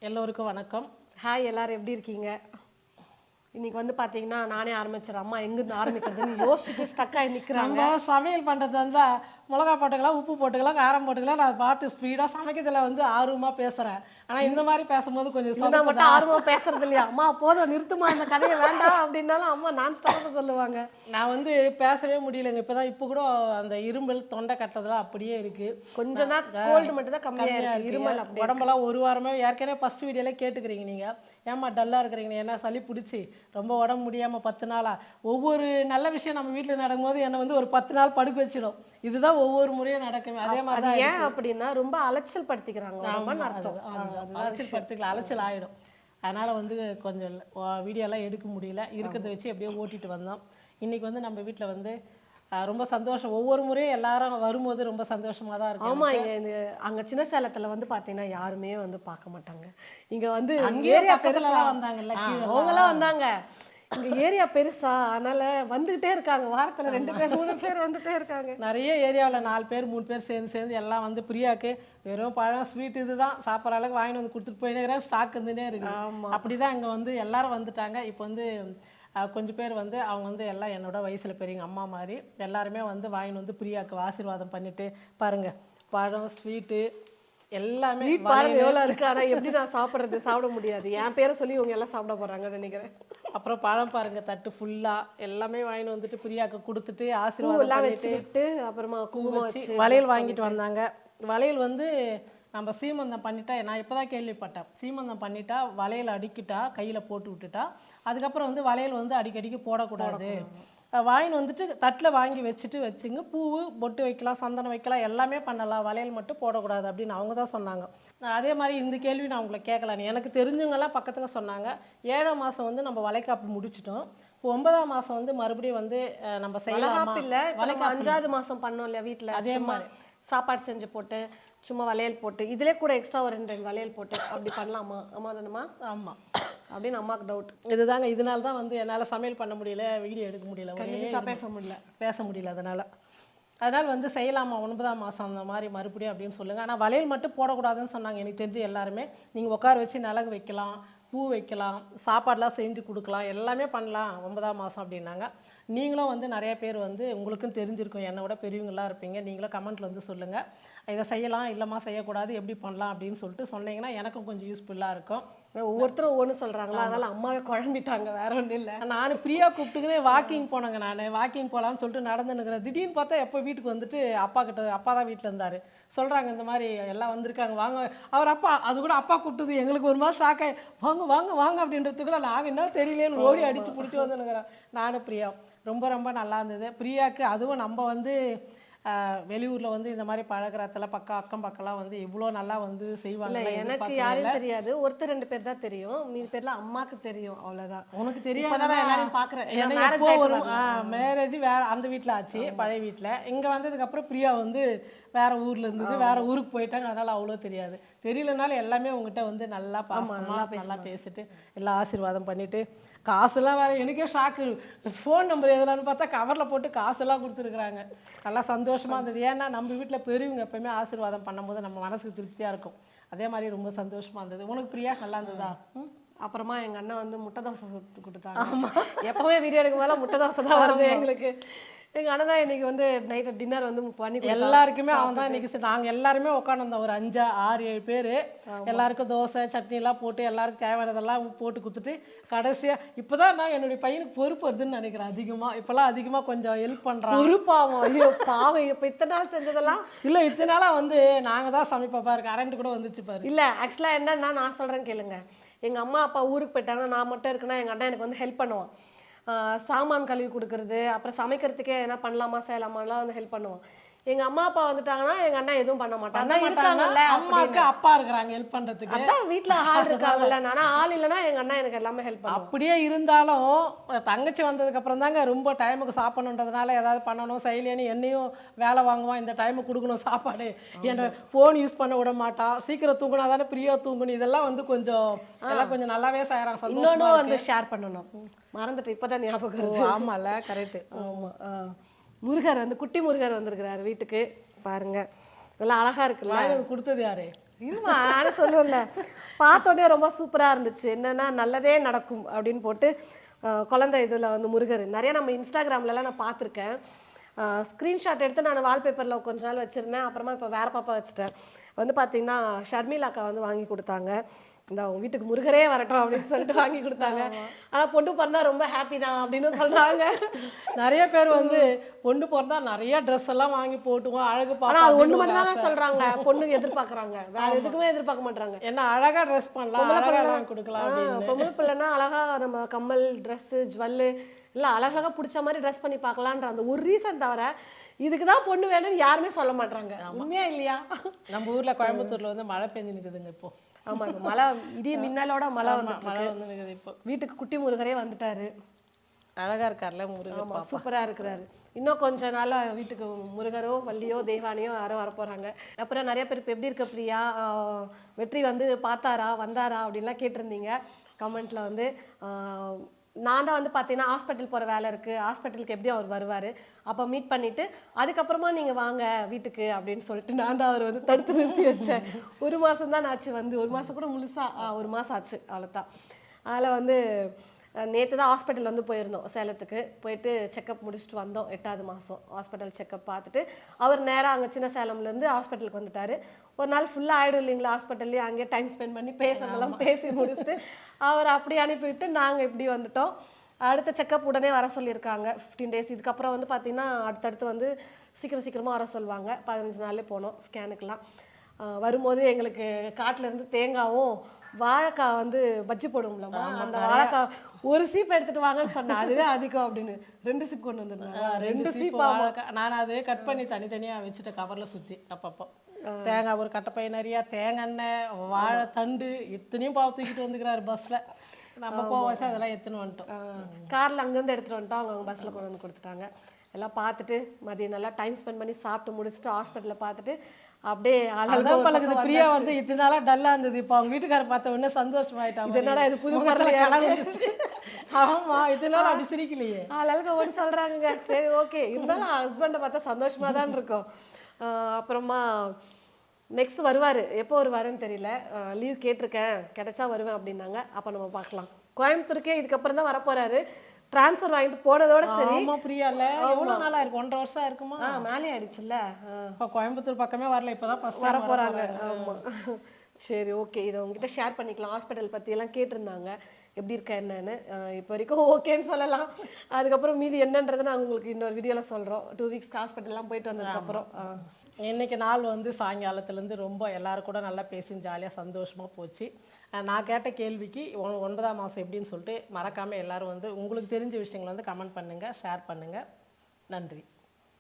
எல்லோருக்கும் வணக்கம். ஹாய், எல்லாரும் எப்படி இருக்கீங்க? இன்னைக்கு வந்து பார்த்தீங்கன்னா நானே ஆரம்பிச்சிடறேன். அம்மா எங்கேருந்து ஆரம்பிக்கிறதுன்னு யோசிச்சுட்டு ஸ்டக் ஆகி நிற்கிறாங்க. நம்ம சமையல் பண்ணுறது வந்து மிளகா போட்டுக்கலாம், உப்பு போட்டுக்கலாம், காரம் போட்டுக்கலாம். நான் பாட்டு ஸ்பீடாக சமைக்கிறதுல வந்து ஆர்வமாக பேசுகிறேன். ஆனால் இந்த மாதிரி பேசும்போது கொஞ்சம் நான் மட்டும் ஆர்வமாக பேசுறது இல்லையா? அம்மா போதும் நிறுத்துமா, இந்த கதையை வேண்டாம் அப்படின்னாலும் அம்மா நான் ஸ்டாப்பாக சொல்லுவாங்க. நான் வந்து பேசவே முடியலைங்க. இப்போ கூட அந்த இருமல் தொண்டை கட்டுறதுலாம் அப்படியே இருக்குது. கொஞ்சம் தான் கோல்டு மட்டும் தான் கம்மியாக இருக்குது, இருமல் அப்படி உடம்பெல்லாம் ஒரு வாரமாக ஏற்கனவே ஃபஸ்ட் வீடியோவில் கேட்டுக்கிறீங்க. நீங்கள் ஏமா டல்லாக இருக்கிறீங்க, என்ன சளி பிடிச்சி ரொம்ப உடம்பு முடியாமல் 10 நாளாக. ஒவ்வொரு நல்ல விஷயம் நம்ம வீட்டில் நடக்கும்போது என்னை வந்து ஒரு 10 நாள் படுக்க வச்சிடும். இதுதான் ஒவ்வொரு முறையும் நடக்குமே. அதே மாதிரி அது ஏன் அப்படின்னா ரொம்ப அலைச்சல் படுத்திக்கிறாங்க உடம்புன்னு அர்த்தம். அலைச்சல் படுத்துக்கலாம், அலைச்சல் ஆகிடும். அதனால் வந்து கொஞ்சம் வீடியோலாம் எடுக்க முடியல, இருக்கிறத வச்சு அப்படியே ஓட்டிட்டு வந்தோம். இன்றைக்கி வந்து நம்ம வீட்டில் வந்து ரொம்ப சந்தோஷம். ஒவ்வொரு முறையும் எல்லாரும் வரும்போது ரொம்ப சந்தோஷமாக தான் இருக்கும். ஆமாம், இங்கே அங்கே சின்ன சேலத்தில் வந்து பார்த்தீங்கன்னா யாருமே வந்து பார்க்க மாட்டாங்க. இங்கே வந்து ஏரியா பெருசெல்லாம் வந்தாங்கல்ல, அவங்களாம் வந்தாங்க. இங்கே ஏரியா பெருசா, அதனால வந்துகிட்டே இருக்காங்க. வாரத்தில் 2 பேர் 3 பேர் வந்துட்டே இருக்காங்க. நிறைய ஏரியாவில் 4 பேர் 3 பேர் சேர்ந்து எல்லாம் வந்து பிரியாக்கு வெறும் பழம் ஸ்வீட் இதுதான் சாப்பிட்ற அளவுக்கு வாங்கிட்டு வந்து கொடுத்துட்டு போயினே ஸ்டாக் இருந்துனே இருக்கு. அப்படி தான் இங்கே வந்து எல்லாரும் வந்துட்டாங்க. இப்போ வந்து கொஞ்சம் பேர் வந்து அவங்க வந்து எல்லாம் என்னோட வயசில் பெரியவங்க, அம்மா மாதிரி எல்லாருமே வந்து வாங்கிட்டு வந்து பிரியாவுக்கு ஆசீர்வாதம் பண்ணிட்டு பாருங்கள், பழம் ஸ்வீட்டு எல்லாமே பாருங்க எவ்வளோ இருக்கு. ஆனால் எப்படி நான் சாப்பிட முடியாது. என் பேரை சொல்லி இவங்க எல்லாம் சாப்பிட போகிறாங்கன்னு நினைக்கிறேன். அப்புறம் பழம் பாருங்க, தட்டு ஃபுல்லாக எல்லாமே வாங்கிட்டு வந்துட்டு பிரியாவுக்கு கொடுத்துட்டு ஆசீர்வாதம் வச்சுட்டு அப்புறமா குங்குமம் வச்சு வளையல் வாங்கிட்டு வந்தாங்க. வளையல் வந்து நம்ம சீமந்தம் பண்ணிட்டா, நான் இப்போ தான் கேள்விப்பட்டேன், சீமந்தம் பண்ணிட்டா வளையல் அடிக்கிட்டா கையில் போட்டு விட்டுட்டா அதுக்கப்புறம் வந்து வளையல் வந்து அடிக்கடிக்கு போடக்கூடாது. வாங்கின்னு வந்துட்டு தட்டில் வாங்கி வச்சுங்க, பூவு பொட்டு வைக்கலாம், சந்தனம் வைக்கலாம், எல்லாமே பண்ணலாம், வளையல் மட்டும் போடக்கூடாது அப்படின்னு அவங்க தான் சொன்னாங்க. அதே மாதிரி இந்த கேள்வி நான் உங்களை கேட்கலான்னு எனக்கு தெரிஞ்சவங்கெல்லாம் பக்கத்தில் சொன்னாங்க. 7ஆம் மாதம் வந்து நம்ம வளைகாப்பு முடிச்சிட்டோம். இப்போ 9ஆம் மாதம் வந்து மறுபடியும் வந்து நம்ம செய்யலாம். இல்லை, 5ஆவது மாதம் பண்ணோம் இல்லையா வீட்டில், அதே மாதிரி சாப்பாடு செஞ்சு போட்டு சும்மா வளையல் போட்டு இதிலே கூட எக்ஸ்ட்ரா ஒரு 2 வளையல் போட்டு அப்படி பண்ணலாமா? அம்மா தானம்மா? ஆமாம் அப்படின்னு அம்மாவுக்கு டவுட். இதுதாங்க, இதனால தான் வந்து என்னால் சமையல் பண்ண முடியல, வீடியோ எடுக்க முடியல, பேச முடியல. அதனால் வந்து செய்யலாமா 9ஆம் மாதம் அந்த மாதிரி மறுபடியும் அப்படின்னு சொல்லுங்கள். ஆனால் வளையல் மட்டும் போடக்கூடாதுன்னு சொன்னாங்க. எனக்கு தெரிஞ்சு எல்லாருமே நீங்கள் உட்கார வச்சு மிளகு வைக்கலாம், பூ வைக்கலாம், சாப்பாடெலாம் செஞ்சு கொடுக்கலாம், எல்லாமே பண்ணலாம் 9ஆம் மாதம் அப்படின்னாங்க. நீங்களும் வந்து நிறைய பேர் வந்து உங்களுக்கும் தெரிஞ்சிருக்கும், என்னை விட பெரியவங்களாம் இருப்பீங்க, நீங்களும் கமெண்ட்டில் வந்து சொல்லுங்கள், இதை செய்யலாம் இல்லைம்மா செய்யக்கூடாது எப்படி பண்ணலாம் அப்படின்னு சொல்லிட்டு சொன்னீங்கன்னா எனக்கும் கொஞ்சம் யூஸ்ஃபுல்லாக இருக்கும். ஒவ்வொருத்தரும் ஒவ்வொன்று சொல்கிறாங்களா, அதனால் அம்மாவே குழம்பிட்டாங்க, வேற ஒன்றும் இல்லை. நான் பிரியா கூப்பிட்டுக்குனே வாக்கிங் போனேங்க. நான் வாக்கிங் போகலான்னு சொல்லிட்டு நடந்துனுக்கிறேன். திடீர்னு பார்த்தா எப்போ வீட்டுக்கு வந்துட்டு அப்பா தான் வீட்டில் இருந்தார். சொல்கிறாங்க இந்த மாதிரி எல்லாம் வந்திருக்காங்க வாங்க. அவர் அப்பா அது கூட அப்பா கூப்பிட்டது எங்களுக்கு ஒரு மாதிரி ஷாக் ஆகி வாங்க வாங்க வாங்க அப்படின்றதுக்குள்ள நாங்கள் என்ன தெரியலேன்னு ஓடி அடித்து பிடிச்சி வந்துனுக்கிறேன். நானும் பிரியா ரொம்ப ரொம்ப நல்லா இருந்தது. பிரியாவுக்கு அதுவும் நம்ம வந்து வெளியூரில் வந்து இந்த மாதிரி பழகிறதுல அக்கம் பக்கம்லாம் வந்து இவ்வளோ நல்லா வந்து செய்வாங்க. எனக்கு யாரும் தெரியாது, ஒருத்தர் 2 பேர் தான் தெரியும், மீதி பேர்லாம் அம்மாவுக்கு தெரியும், அவ்வளோதான். உனக்கு தெரியும், எல்லாரையும் பார்க்குறேன். மேரேஜ் வேறு அந்த வீட்டில் ஆச்சு, பழைய வீட்டில். இங்கே வந்ததுக்கப்புறம் பிரியா வந்து வேறு ஊரில் இருந்தது, வேறு ஊருக்கு போயிட்டாங்க, அதனால் அவ்வளோ தெரியாது. தெரியலனாலும் எல்லாமே உங்ககிட்ட வந்து நல்லா நல்லா பேசிட்டு எல்லாம் ஆசீர்வாதம் பண்ணிவிட்டு காசுலாம் வேறு எனக்கே ஷாக்கு. ஃபோன் நம்பர் எதுலான்னு பார்த்தா கவரில் போட்டு காசெல்லாம் கொடுத்துருக்குறாங்க. நல்லா சந்தோஷமாக இருந்தது. ஏன்னா நம்ம வீட்டில் பெரியவங்க எப்போயுமே ஆசீர்வாதம் பண்ணும்போது நம்ம மனசுக்கு திருப்தியாக இருக்கும். அதே மாதிரி ரொம்ப சந்தோஷமாக இருந்தது. உனக்கு பிரியா நல்லா இருந்ததா? அப்புறமா எங்கள் அண்ணன் வந்து முட்டை தோசை சுட்டு கொடுத்தாங்க. ஆமாம், எப்போவுமே வீடியோ எடுக்கும் போதெல்லாம் முட்டை தோசை தான் வருது எங்களுக்கு. எங்கள் அண்ணன் தான் இன்றைக்கி வந்து நைட்டு டின்னர் வந்து பண்ணி எல்லாருக்குமே அவன் தான் இன்றைக்கி. நாங்கள் எல்லாருமே உட்காந்துருந்தோம், ஒரு 5 6 7 பேர். எல்லாருக்கும் தோசை சட்னிலாம் போட்டு எல்லாருக்கும் தேவையானதெல்லாம் போட்டு கொடுத்துட்டு கடைசியாக இப்போ தான் நான் என்னுடைய பையனுக்கு பொறுப்பு வருதுன்னு நினைக்கிறேன். அதிகமாக இப்போல்லாம் அதிகமாக கொஞ்சம் ஹெல்ப் பண்ணுறான். பொறுப்பாகும். ஐயோ பாவம், இப்போ இத்தனை நாள் செஞ்சதெல்லாம் இல்லை, இத்தனை நாளாக வந்து நாங்கள் தான் சமைப்பா பாரு. கரண்ட் கூட வந்துச்சு பாரு. இல்லை, ஆக்சுவலாக என்னன்னா நான் சொல்கிறேன் கேளுங்க. எங்கள் அம்மா அப்பா ஊருக்கு போயிட்டாங்கன்னா நான் மட்டும் இருக்குன்னா எங்கள் அண்ணன் எனக்கு வந்து ஹெல்ப் பண்ணுவான். சாமான் கழுவி கொடுக்குறது, அப்புறம் சமைக்கிறதுக்கே என்ன பண்ணலாமா செய்யலாமாலாம் வந்து ஹெல்ப் பண்ணுவான். எங்கள் அம்மா அப்பா வந்துட்டாங்கன்னா எங்கள் அண்ணன் எதுவும் பண்ண மாட்டாங்க. அம்மாவுக்கு அப்பா இருக்கிறாங்க ஹெல்ப் பண்ணுறதுக்கு. அதான் வீட்டில் ஆள் இருக்காங்கல்ல, ஆனால் ஆள் இல்லைன்னா எங்கள் அண்ணன் எனக்கு எல்லாமே ஹெல்ப் பண்ணும். அப்படியே இருந்தாலும் தங்கச்சி வந்ததுக்கப்புறம் தாங்க ரொம்ப டைமுக்கு சாப்பிடணுன்றதுனால ஏதாவது பண்ணணும் செய்யலேன்னு என்னையும் வேலை வாங்குவான். இந்த டைமுக்கு கொடுக்கணும் சாப்பாடு, என்னோட ஃபோன் யூஸ் பண்ண விட மாட்டான், சீக்கிரம் தூங்கணும், அதானே பிரியா தூங்கணும். இதெல்லாம் வந்து கொஞ்சம் நல்லாவே செய்கிறாங்க. இன்னொன்னும் வந்து ஷேர் பண்ணணும், மறந்துட்டு இப்போ தான் ஞாபகம். ஆமாம்ல, கரெக்டு. ஆமாம், முருகர் வந்து குட்டி முருகர் வந்திருக்கிறாரு வீட்டுக்கு. பாருங்க நல்லா அழகா இருக்குல்ல. கொடுத்தது யாரு? இல்லைம்மா நானே சொல்லுவேன்ல, பார்த்தோன்னே ரொம்ப சூப்பராக இருந்துச்சு. என்னன்னா நல்லதே நடக்கும் அப்படின்னு போட்டு குழந்தை இதில் வந்து முருகர் நிறைய நம்ம இன்ஸ்டாகிராம்லலாம் நான் பார்த்துருக்கேன். ஸ்க்ரீன்ஷாட் எடுத்து நான் வால்பேப்பரில் கொஞ்ச நாள் வச்சுருந்தேன். அப்புறமா இப்போ வேறு பாப்பா வச்சுட்டேன். வந்து பார்த்தீங்கன்னா ஷர்மிளா அக்கா வந்து வாங்கி கொடுத்தாங்க. இந்த உங்க வீட்டுக்கு முருகரே வரட்டும் அப்படின்னு சொல்லிட்டு வாங்கி கொடுத்தாங்க. ஆனால் பொண்ணு பிறந்தா ரொம்ப ஹாப்பி தான் அப்படின்னு சொல்கிறாங்க. நிறைய பேர் வந்து பொண்ணு பிறந்தா நிறைய ட்ரெஸ் எல்லாம் வாங்கி போட்டுவோம், அழகு ஆனால் அது ஒன்று பார்ப்போம். மட்டும் தான் சொல்கிறாங்க, பொண்ணுக்கு எதிர்பார்க்குறாங்க, வேற எதுக்குமே எதிர்பார்க்க மாட்டாங்க. என்ன அழகா ட்ரெஸ் பண்ணலாம், அழகா வாங்கி கொடுக்கலாம் அப்படின்னு. பொம்பளை பிள்ளைன்னா அழகா நம்ம கம்மல், ட்ரெஸ்ஸு, ஜுவல்லு எல்லாம் அழகழகா பிடிச்ச மாதிரி ட்ரெஸ் பண்ணி பார்க்கலான்ற அந்த ஒரு ரீசன் தவிர இதுக்கு தான் பொண்ணு வேணும்னு யாருமே சொல்ல மாட்டாங்க. உண்மையா இல்லையா? நம்ம ஊர்ல கோயம்புத்தூர்ல வந்து மழை பெஞ்சு நிக்குதுங்க இப்போ. ஆமா, இப்போ மழை இடி மின்னலோட மழை மழை வந்துட்டு வந்து நிக்குது இப்போ. வீட்டுக்கு குட்டி முருகரே வந்துட்டாரு. அழகா இருக்கார்ல முருகன். ஆமா, சூப்பரா இருக்கிறாரு. இன்னும் கொஞ்ச நாள்ல வீட்டுக்கு முருகரோ வள்ளியோ தேவானியோ யாரோ வரப்போறாங்க. அப்புறம் நிறைய பேர் இப்போ எப்படி இருக்க பிரியா, வெற்றி வந்து பார்த்தாரா வந்தாரா அப்படின்லாம் கேட்டிருந்தீங்க கமெண்ட்ல வந்து. நான் தான் வந்து பார்த்தீங்கன்னா ஹாஸ்பிட்டல் போகிற வேலை இருக்குது, ஹாஸ்பிட்டலுக்கு எப்படி அவர் வருவார், அப்போ மீட் பண்ணிவிட்டு அதுக்கப்புறமா நீங்கள் வாங்க வீட்டுக்கு அப்படின்னு சொல்லிட்டு நான் தான் அவர் வந்து தடுத்து நிறுத்தி வச்சேன். 1 மாதம் தான் ஆச்சு வந்து, 1 மாதம் கூட முழுசாக 1 மாதம் ஆச்சு அவ்வளோதான். அதில் வந்து நேற்று தான் ஹாஸ்பிட்டல் வந்து போயிருந்தோம், சேலத்துக்கு போயிட்டு செக்கப் முடிச்சுட்டு வந்தோம். 8வது மாதம் ஹாஸ்பிட்டல் செக்கப் பார்த்துட்டு அவர் நேராக அங்கே சின்ன சேலம்லேருந்து ஹாஸ்பிட்டலுக்கு வந்துட்டார். ஒரு நாள் ஃபுல்லாக ஆகிடும் இல்லைங்களா ஹாஸ்பிட்டல்லேயே, அங்கேயே டைம் ஸ்பெண்ட் பண்ணி பேசுறதெல்லாம் பேசி முடிச்சுட்டு அவர் அப்படி அனுப்பிவிட்டு நாங்கள் இப்படி வந்துட்டோம். அடுத்த செக்கப் உடனே வர சொல்லியிருக்காங்க 15 days. இதுக்கப்புறம் வந்து பார்த்திங்கன்னா அடுத்தடுத்து வந்து சீக்கிரமாக வர சொல்லுவாங்க. 15 நாள்லேயே போனோம் ஸ்கேனுக்கெலாம். வரும்போது எங்களுக்கு காட்டிலேருந்து தேங்காவும் வாழைக்காய் வந்து பஜ்ஜி போடுவோம்லம்மா, அந்த வாழைக்காய் ஒரு சீப் எடுத்துட்டு வாங்கன்னு சொன்னேன். அதுவே அதிகம் அப்படின்னு 2 சீப் கொண்டு வந்துருந்தாங்க. 2 சீப். நான் அது கட் பண்ணி தனித்தனியா வச்சுட்டு கவர்ல சுத்தி அப்பப்போ தேங்காய் ஒரு கட்டப்பை நிறையா, தேங்காய் எண்ணெய், வாழைத்தண்டு இத்தனையும் பாவ தூக்கிட்டு வந்துக்கிறாரு பஸ்ல. நம்ம போவாச்சு அதெல்லாம் எடுத்துன்னு வந்துட்டோம். காரில் அங்கேருந்து எடுத்துகிட்டு வந்துட்டோம். அவங்க பஸ்ஸில் கொண்டு வந்து கொடுத்துட்டாங்க. எல்லாம் பார்த்துட்டு மதியம் நல்லா டைம் ஸ்பெண்ட் பண்ணி சாப்பிட்டு முடிச்சுட்டு ஹாஸ்பிட்டலில் பார்த்துட்டு அப்படியே அதான் பழகுது. பிரியா வந்து இத்தனை நாளா டல்லா இருந்தது, இப்போ அவங்க வீட்டுக்காரர் பார்த்த உடனே சந்தோஷமாயிட்டாங்க. என்னடா இது புது பரவாயில்ல. ஆமா, இத்தனை நாள் அப்படி சிரிக்கலையே. ஆளுக்கு ஒன்று சொல்கிறாங்க. சரி ஓகே, இருந்தாலும் ஹஸ்பண்டை பார்த்தா சந்தோஷமாக தான் இருக்கும். அப்புறமா நெக்ஸ்ட் வருவார், எப்போ வருவாருன்னு தெரியல. லீவ் கேட்டிருக்கேன், கிடைச்சா வருவேன் அப்படின்னாங்க. அப்போ நம்ம பார்க்கலாம். கோயம்புத்தூருக்கே இதுக்கப்புறம் தான் வரப்போறாரு. ட்ரான்ஸ்ஃபர் வாங்கிட்டு போனதோட சரி. ஆமா பிரியா, இல்ல எவ்வளோ நாளா இருக்கு, 1.5 வருஷம் இருக்குமா? மேலே ஆயிடுச்சுல்ல. இப்போ கோயம்புத்தூர் பக்கமே வரல, இப்போதான் ஃபர்ஸ்ட் வர போகிறாங்க. ஆமாம், சரி ஓகே, இதை உங்ககிட்ட ஷேர் பண்ணிக்கலாம். ஹாஸ்பிட்டல் பற்றியெல்லாம் கேட்டிருந்தாங்க, எப்படி இருக்கா என்னன்னு. இப்போ வரைக்கும் ஓகேன்னு சொல்லலாம். அதுக்கப்புறம் மீதி என்னன்றது நாங்கள் உங்களுக்கு இன்னொரு வீடியோவில் சொல்கிறோம். 2 weeks ஹாஸ்பிட்டல்லாம் போயிட்டு வந்ததுக்கப்புறம். இன்னைக்கு நாள் வந்து சாயங்காலத்துலேருந்து ரொம்ப எல்லாரும் கூட நல்லா பேசி ஜாலியாக சந்தோஷமாக போச்சு. நான் கேட்ட கேள்விக்கு 9ஆம் மாதம் எப்படின்னு சொல்லிட்டு மறக்காமல் எல்லாரும் வந்து உங்களுக்கு தெரிஞ்ச விஷயங்களை வந்து கமெண்ட் பண்ணுங்கள், ஷேர் பண்ணுங்கள். நன்றி.